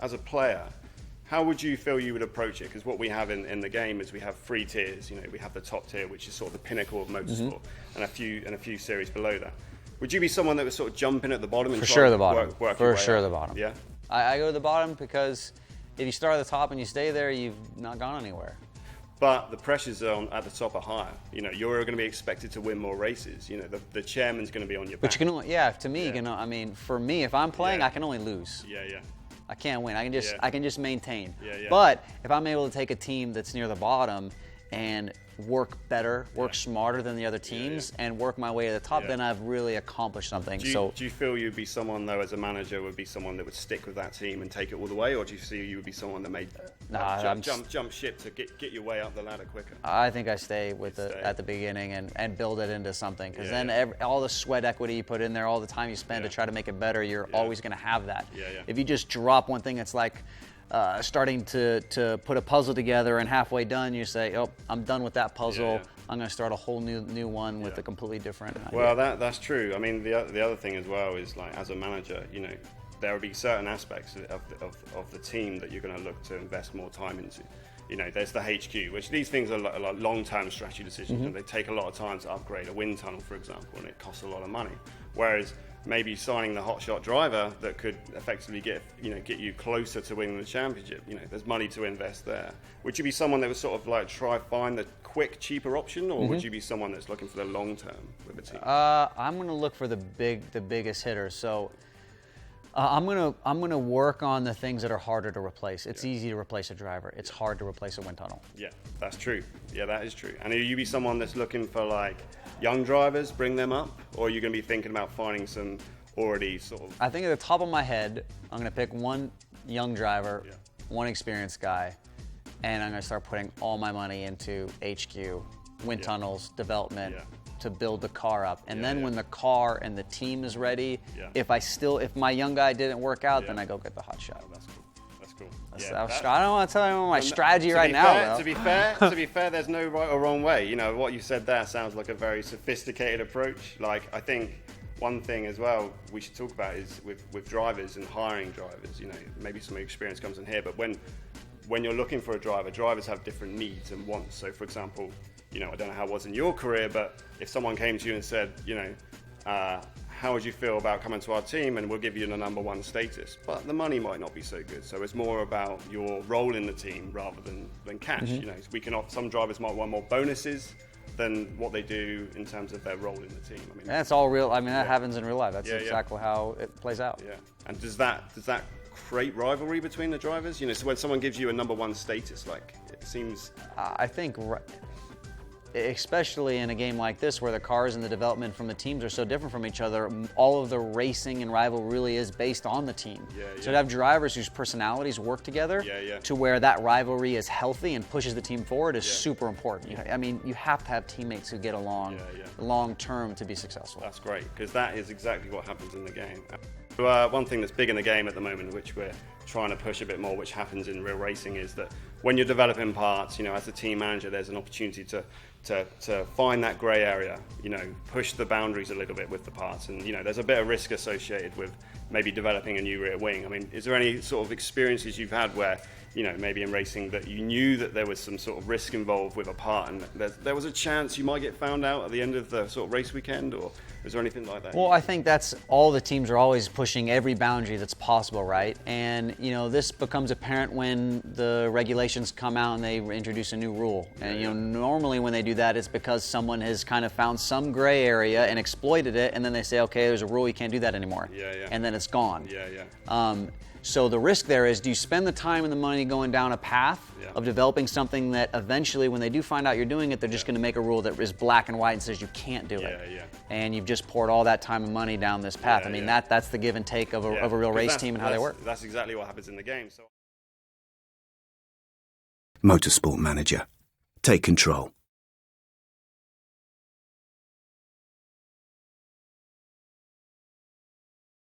As a player, how would you feel you would approach it? Because what we have in the game is we have 3 tiers. You know, we have the top tier, which is sort of the pinnacle of motorsport, and a few series below that. Would you be someone that would sort of jump in at the bottom and For try sure to the bottom. work For your way sure up? the bottom. Yeah. I go to the bottom because if you start at the top and you stay there, you've not gone anywhere. But the pressures at the top are higher. You know, you're going to be expected to win more races. You know, the chairman's going to be on your back. But you can only, to me, you know, I mean, for me, if I'm playing, I can only lose. Yeah. I can't win. I can just maintain. Yeah. But if I'm able to take a team that's near the bottom and work better, work smarter than the other teams, and work my way to the top, then I've really accomplished something. Do you feel you'd be someone, though, as a manager, would be someone that would stick with that team and take it all the way, or do you see you would be someone that may jump ship to get your way up the ladder quicker? I think I stay with at the beginning and build it into something, because then all the sweat equity you put in there, all the time you spend to try to make it better, you're always going to have that. If you just drop one thing, it's like starting to put a puzzle together, and halfway done you say, oh, I'm done with that puzzle. I'm going to start a whole new one with a completely different idea. Well, that's true. I mean, the other thing as well is, like, as a manager, you know, there will be certain aspects of the team that you're going to look to invest more time into. You know, there's the HQ, which these things are like long-term strategy decisions, and they take a lot of time to upgrade a wind tunnel, for example, and it costs a lot of money. Whereas maybe signing the hotshot driver that could effectively get you closer to winning the championship, you know, there's money to invest there. Would you be someone that would sort of like try find the quick, cheaper option, or would you be someone that's looking for the long term with the team? I'm going to look for the biggest hitters. So I'm gonna work on the things that are harder to replace. It's easy to replace a driver. It's hard to replace a wind tunnel. Yeah, that's true. Yeah, that is true. And are you be someone that's looking for like young drivers, bring them up, or are you going to be thinking about finding some already sort of? I think at the top of my head, I'm going to pick one young driver, one experienced guy, and I'm going to start putting all my money into HQ, wind tunnels, development. To build the car up, and then when the car and the team is ready, if my young guy didn't work out, then I go get the hot shot. Oh, that's cool. That's cool. I don't want to tell you my strategy right now. To be fair, there's no right or wrong way. You know, what you said there sounds like a very sophisticated approach. Like, I think one thing as well we should talk about is with drivers and hiring drivers. You know, maybe some experience comes in here, but when you're looking for a driver, drivers have different needs and wants. So, for example, you know, I don't know how it was in your career, but if someone came to you and said, you know, how would you feel about coming to our team and we'll give you the #1 status, but the money might not be so good. So it's more about your role in the team rather than cash. You know, some drivers might want more bonuses than what they do in terms of their role in the team. I mean, that's all real. I mean, that happens in real life. That's exactly how it plays out. Yeah. And does that create rivalry between the drivers? You know, so when someone gives you a #1 status, like, it seems. I think, especially in a game like this where the cars and the development from the teams are so different from each other, all of the racing and rival really is based on the team. So to have drivers whose personalities work together to where that rivalry is healthy and pushes the team forward is super important. I mean, you have to have teammates who get along long term to be successful. That's great, because that is exactly what happens in the game. One thing that's big in the game at the moment, which we're trying to push a bit more, which happens in real racing, is that when you're developing parts, you know, as a team manager, there's an opportunity to find that grey area, you know, push the boundaries a little bit with the parts, and, you know, there's a bit of risk associated with maybe developing a new rear wing. I mean, is there any sort of experiences you've had where, you know, maybe in racing that you knew that there was some sort of risk involved with a part, and there was a chance you might get found out at the end of the sort of race weekend, or is there anything like that? Well, I think that's all the teams are always pushing every boundary that's possible, right? And, you know, this becomes apparent when the regulations come out and they introduce a new rule. And, you know, normally when they do that, it's because someone has kind of found some gray area and exploited it, and then they say, okay, there's a rule, you can't do that anymore. And then it's gone. So the risk there is, do you spend the time and the money going down a path of developing something that eventually, when they do find out you're doing it, they're just going to make a rule that is black and white and says you can't do it. And you've just poured all that time and money down this path. I mean, that's the give and take of a real race team and how they work. That's exactly what happens in the game. Motorsport Manager. Take control.